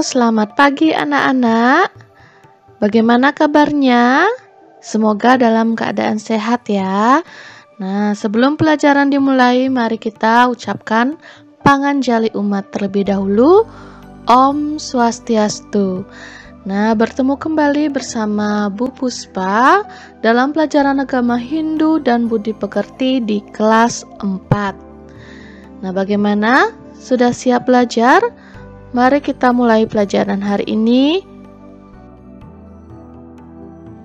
selamat pagi anak-anak. Bagaimana kabarnya? Semoga dalam keadaan sehat ya. Nah, sebelum pelajaran dimulai, mari kita ucapkan panganjali umat terlebih dahulu. Om Swastiastu. Nah, bertemu kembali bersama Bu Puspa dalam pelajaran agama Hindu dan Budi Pekerti di kelas 4. Nah, bagaimana? Sudah siap belajar? Mari kita mulai pelajaran hari ini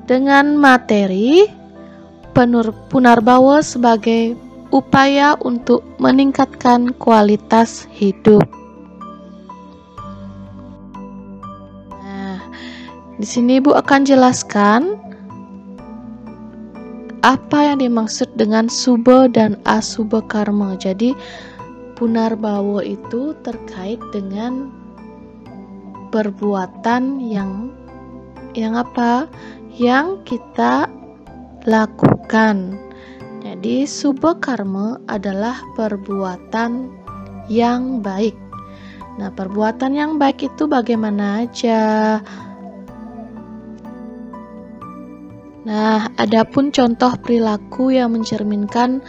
dengan materi Punarbawa sebagai upaya untuk meningkatkan kualitas hidup. Nah, di sini Ibu akan jelaskan apa yang dimaksud dengan subha dan asubha karma. Jadi Punarbawa itu terkait dengan perbuatan yang apa? Yang kita lakukan. Jadi subha karma adalah perbuatan yang baik. Nah, perbuatan yang baik itu bagaimana aja? Nah, adapun contoh perilaku yang mencerminkan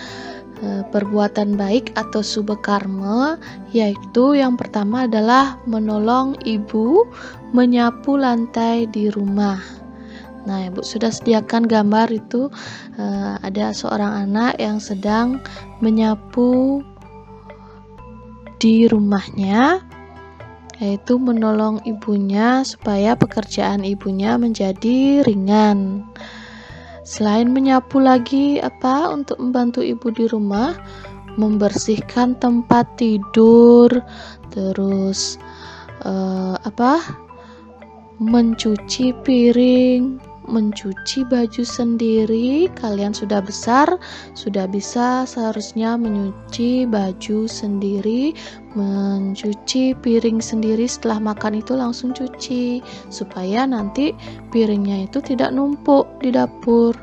perbuatan baik atau subha karma, yaitu yang pertama adalah menolong ibu menyapu lantai di rumah. Nah, Ibu sudah sediakan gambar itu, ada seorang anak yang sedang menyapu di rumahnya, yaitu menolong ibunya supaya pekerjaan ibunya menjadi ringan. Selain menyapu lagi apa untuk membantu ibu di rumah, membersihkan tempat tidur, terus mencuci piring, mencuci baju sendiri. Kalian sudah besar, sudah bisa seharusnya menyuci baju sendiri, mencuci piring sendiri. Setelah makan itu langsung cuci, supaya nanti piringnya itu tidak numpuk di dapur.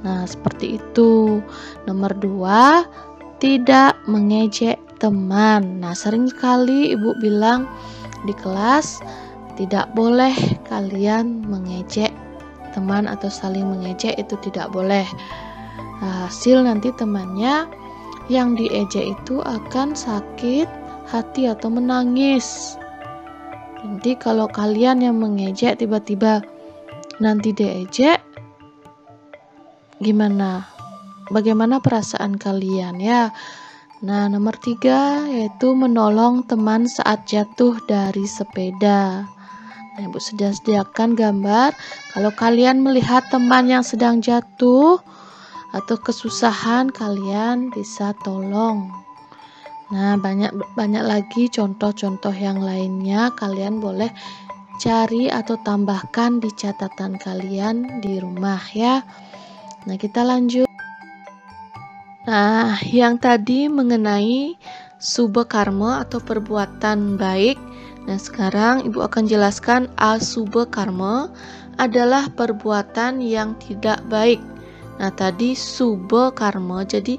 Nah, seperti itu. Nomor 2, tidak mengejek teman. Nah, sering sekali Ibu bilang di kelas, tidak boleh kalian mengejek teman atau saling mengejek, itu tidak boleh. Hasil nanti temannya yang diejek itu akan sakit hati atau menangis. Nanti kalau kalian yang mengejek tiba-tiba nanti diejek, gimana? Bagaimana perasaan kalian ya? Nah, nomor 3 yaitu menolong teman saat jatuh dari sepeda. Nah, Ibu sudah sediakan gambar. Kalau kalian melihat teman yang sedang jatuh atau kesusahan, kalian bisa tolong. Nah, banyak lagi contoh-contoh yang lainnya. Kalian boleh cari atau tambahkan di catatan kalian di rumah ya. Nah, kita lanjut. Nah, yang tadi mengenai subha karma atau perbuatan baik. Nah, sekarang Ibu akan jelaskan asubha karma adalah perbuatan yang tidak baik. Nah, tadi subha karma, jadi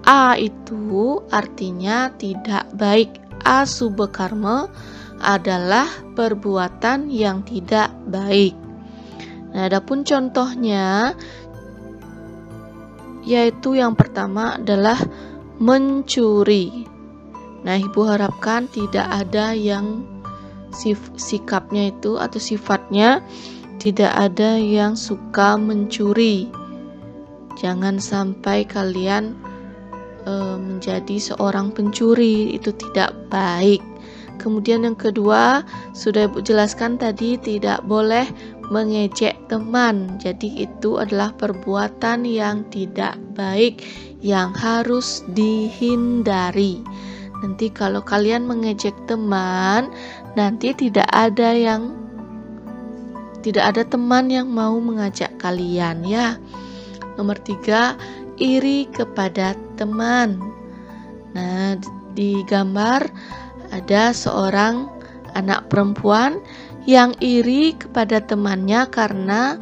A itu artinya tidak baik. Asubha karma adalah perbuatan yang tidak baik. Nah, adapun contohnya, yaitu yang pertama adalah mencuri. Nah, Ibu harapkan tidak ada yang sikapnya itu atau sifatnya tidak ada yang suka mencuri. Jangan sampai kalian menjadi seorang pencuri, itu tidak baik. Kemudian yang kedua, sudah Ibu jelaskan tadi, tidak boleh mengejek teman. Jadi itu adalah perbuatan yang tidak baik yang harus dihindari. Nanti kalau kalian mengejek teman, nanti tidak ada teman yang mau mengajak kalian ya. Nomor 3, iri kepada teman. Nah, di gambar ada seorang anak perempuan yang iri kepada temannya karena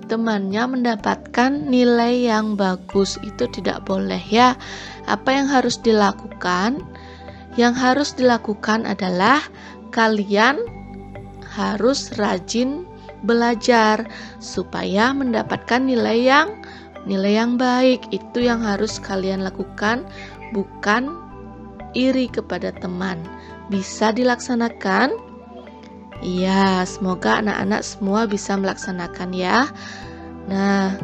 temannya mendapatkan nilai yang bagus. Itu tidak boleh ya. Apa yang harus dilakukan? Yang harus dilakukan adalah kalian harus rajin belajar supaya mendapatkan nilai yang baik. Itu yang harus kalian lakukan, bukan iri kepada teman. Bisa dilaksanakan? Iya, semoga anak-anak semua bisa melaksanakan ya. Nah,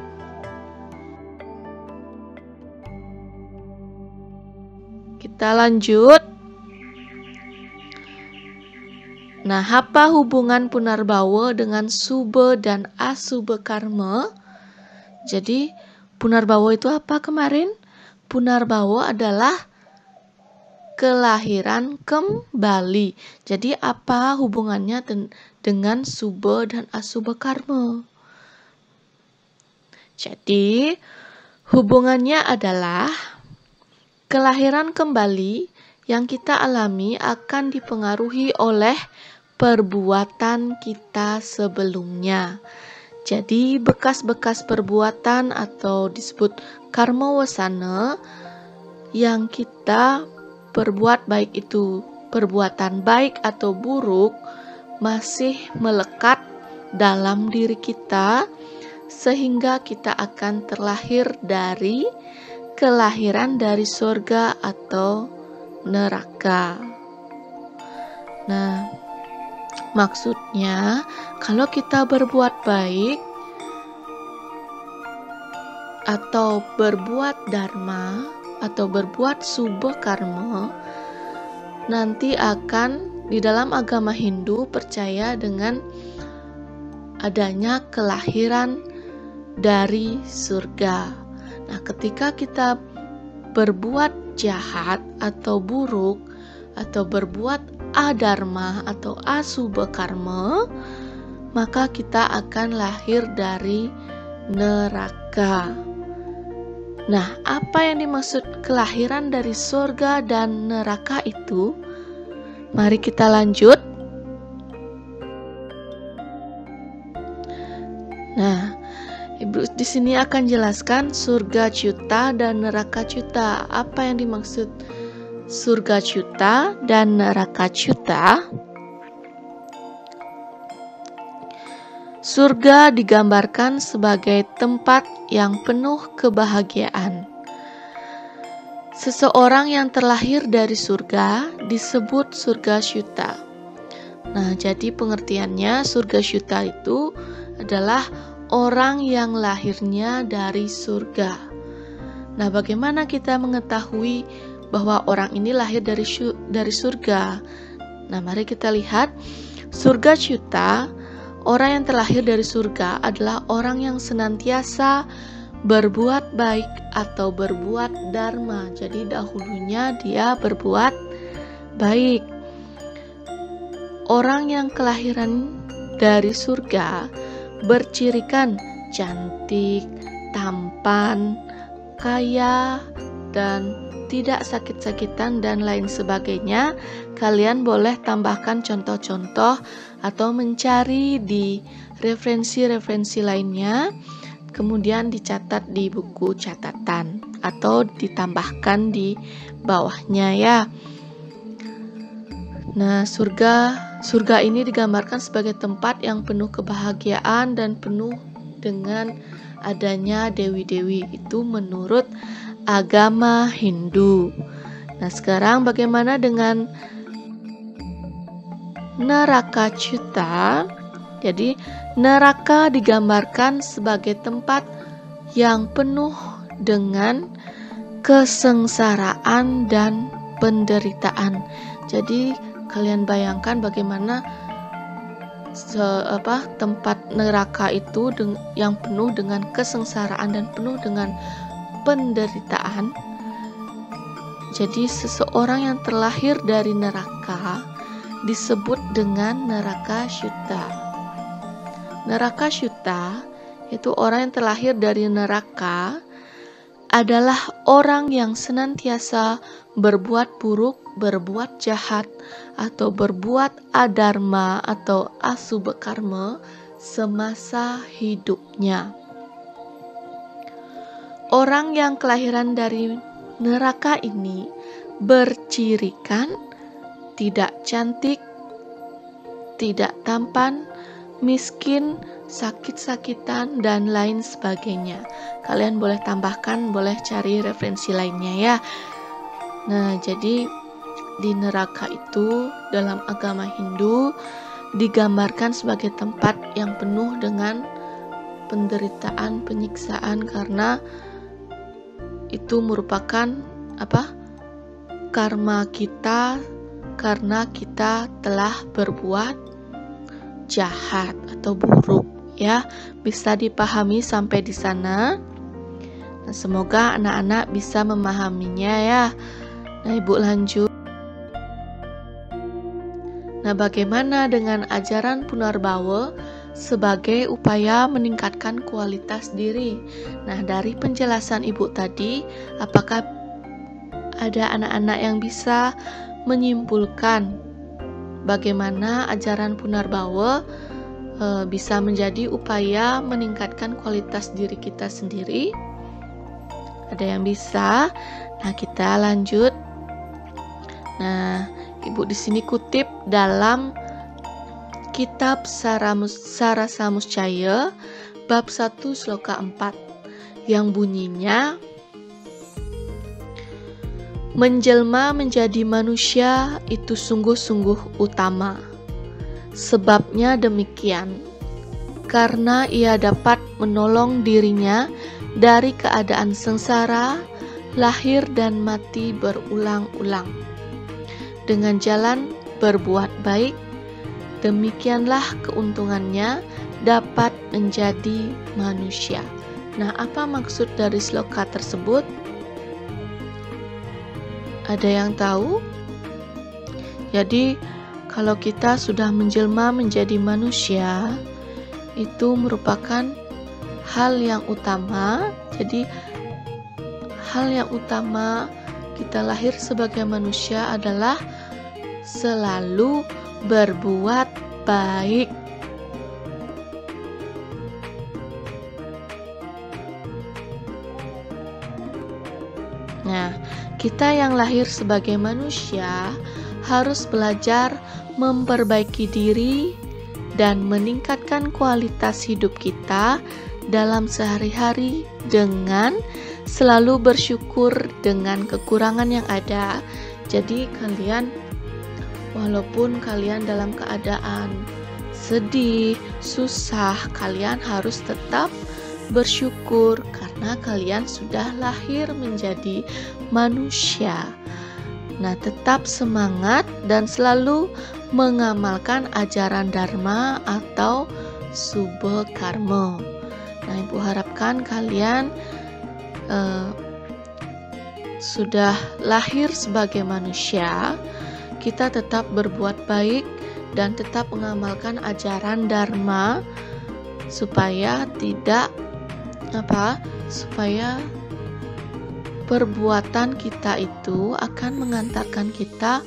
kita lanjut. Nah, apa hubungan Punarbawa dengan Sube dan Asube Karma? Jadi, Punarbawa itu apa kemarin? Punarbawa adalah kelahiran kembali. Jadi, apa hubungannya dengan Sube dan Asube Karma? Jadi, hubungannya adalah kelahiran kembali yang kita alami akan dipengaruhi oleh perbuatan kita sebelumnya. Jadi bekas-bekas perbuatan atau disebut karma wasana yang kita perbuat, baik itu perbuatan baik atau buruk, masih melekat dalam diri kita sehingga kita akan terlahir dari kelahiran dari surga atau neraka. Nah, maksudnya kalau kita berbuat baik atau berbuat dharma atau berbuat subha karma, nanti akan di dalam agama Hindu percaya dengan adanya kelahiran dari surga. Nah, ketika kita berbuat jahat atau buruk atau berbuat adharma atau asubha karma, maka kita akan lahir dari neraka. Nah, apa yang dimaksud kelahiran dari surga dan neraka itu? Mari kita lanjut. Nah, Ibu di sini akan jelaskan surga Cyuta dan neraka Cyuta. Apa yang dimaksud surga Cyuta dan neraka Cyuta? Surga digambarkan sebagai tempat yang penuh kebahagiaan. Seseorang yang terlahir dari surga disebut surga Cyuta. Nah, jadi pengertiannya surga Cyuta itu adalah orang yang lahirnya dari surga. Nah, bagaimana kita mengetahui bahwa orang ini lahir dari surga? Nah, mari kita lihat. Surga Cyuta, orang yang terlahir dari surga adalah orang yang senantiasa berbuat baik atau berbuat dharma. Jadi dahulunya dia berbuat baik. Orang yang kelahiran dari surga bercirikan cantik, tampan, kaya, dan tidak sakit-sakitan dan lain sebagainya. Kalian boleh tambahkan contoh-contoh atau mencari di referensi-referensi lainnya, kemudian dicatat di buku catatan atau ditambahkan di bawahnya ya. Nah, surga ini digambarkan sebagai tempat yang penuh kebahagiaan dan penuh dengan adanya dewi-dewi. Itu menurut agama Hindu. Nah, sekarang bagaimana dengan neraka Cyuta? Jadi, neraka digambarkan sebagai tempat yang penuh dengan kesengsaraan dan penderitaan. Jadi, kalian bayangkan bagaimana tempat neraka itu yang penuh dengan kesengsaraan dan penuh dengan penderitaan. Jadi seseorang yang terlahir dari neraka disebut dengan neraka Cyuta. Neraka Cyuta itu orang yang terlahir dari neraka adalah orang yang senantiasa berbuat buruk, berbuat jahat, atau berbuat adharma atau asubha karma semasa hidupnya. Orang yang kelahiran dari neraka ini bercirikan tidak cantik, tidak tampan, miskin, sakit-sakitan, dan lain sebagainya. Kalian boleh tambahkan, boleh cari referensi lainnya ya. Nah, jadi di neraka itu dalam agama Hindu digambarkan sebagai tempat yang penuh dengan penderitaan, penyiksaan, karena itu merupakan karma kita, karena kita telah berbuat jahat atau buruk ya. Bisa dipahami sampai di sana. Nah, semoga anak-anak bisa memahaminya ya. Nah, Ibu lanjut. Nah, bagaimana dengan ajaran Punarbawa sebagai upaya meningkatkan kualitas diri? Nah, dari penjelasan Ibu tadi, apakah ada anak-anak yang bisa menyimpulkan bagaimana ajaran Punarbawa bisa menjadi upaya meningkatkan kualitas diri kita sendiri? Ada yang bisa? Nah, kita lanjut. Nah, Ibu di sini kutip dalam kitab Sarasamuscaya bab 1 sloka 4 yang bunyinya, menjelma menjadi manusia itu sungguh-sungguh utama. Sebabnya demikian, karena ia dapat menolong dirinya dari keadaan sengsara, lahir dan mati berulang-ulang. Dengan jalan berbuat baik, demikianlah keuntungannya dapat menjadi manusia. Nah, apa maksud dari sloka tersebut? Ada yang tahu? Jadi, kalau kita sudah menjelma menjadi manusia, itu merupakan hal yang utama. Jadi, hal yang utama kita lahir sebagai manusia adalah selalu berbuat baik. Nah, kita yang lahir sebagai manusia harus belajar memperbaiki diri dan meningkatkan kualitas hidup kita dalam sehari-hari dengan selalu bersyukur dengan kekurangan yang ada. Jadi kalian, walaupun kalian dalam keadaan sedih, susah, kalian harus tetap bersyukur karena kalian sudah lahir menjadi manusia. Nah, tetap semangat dan selalu mengamalkan ajaran Dharma atau Subha Karma. Nah, Ibu harapkan kalian sudah lahir sebagai manusia, kita tetap berbuat baik dan tetap mengamalkan ajaran Dharma supaya supaya perbuatan kita itu akan mengantarkan kita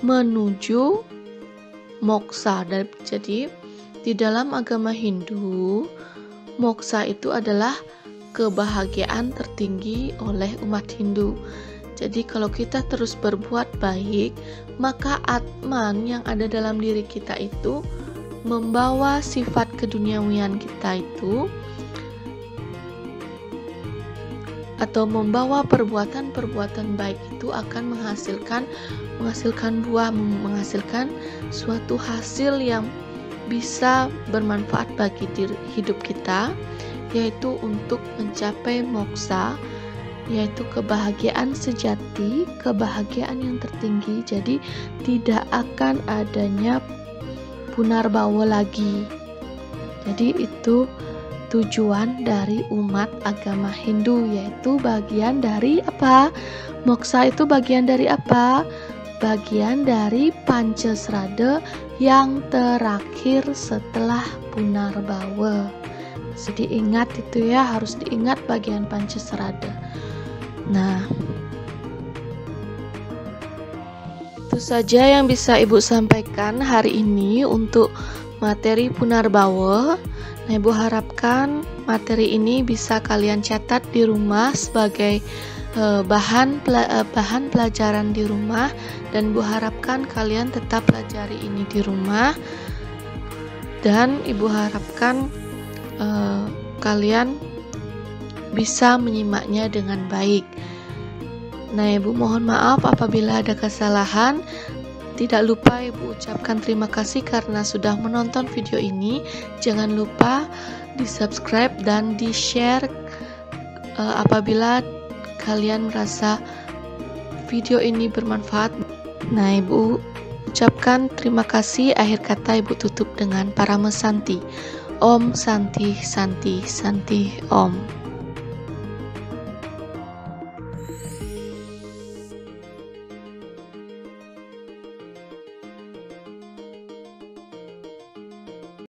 menuju moksa. Jadi di dalam agama Hindu, moksa itu adalah kebahagiaan tertinggi oleh umat Hindu. Jadi kalau kita terus berbuat baik, maka Atman yang ada dalam diri kita itu membawa sifat keduniawian kita itu, atau membawa perbuatan-perbuatan baik itu akan menghasilkan buah, menghasilkan suatu hasil yang bisa bermanfaat bagi hidup kita, yaitu untuk mencapai moksa, yaitu kebahagiaan sejati, kebahagiaan yang tertinggi. Jadi tidak akan adanya Punarbawa lagi. Jadi itu tujuan dari umat agama Hindu, yaitu bagian dari apa? Moksa itu bagian dari apa? Bagian dari Pancasrada yang terakhir setelah Punarbawa. Jadi ingat itu ya, harus diingat bagian Pancasrada. Nah, itu saja yang bisa Ibu sampaikan hari ini untuk materi Punarbawa. Nah, Ibu harapkan materi ini bisa kalian catat di rumah sebagai bahan pelajaran di rumah, dan Ibu harapkan kalian tetap pelajari ini di rumah dan Ibu harapkan kalian bisa menyimaknya dengan baik. Nah, Ibu mohon maaf apabila ada kesalahan. Tidak lupa Ibu ucapkan terima kasih karena sudah menonton video ini. Jangan lupa di subscribe dan di share apabila kalian merasa video ini bermanfaat. Nah, Ibu ucapkan terima kasih. Akhir kata Ibu tutup dengan Parama Santi. Om Santi Santi Santi Om.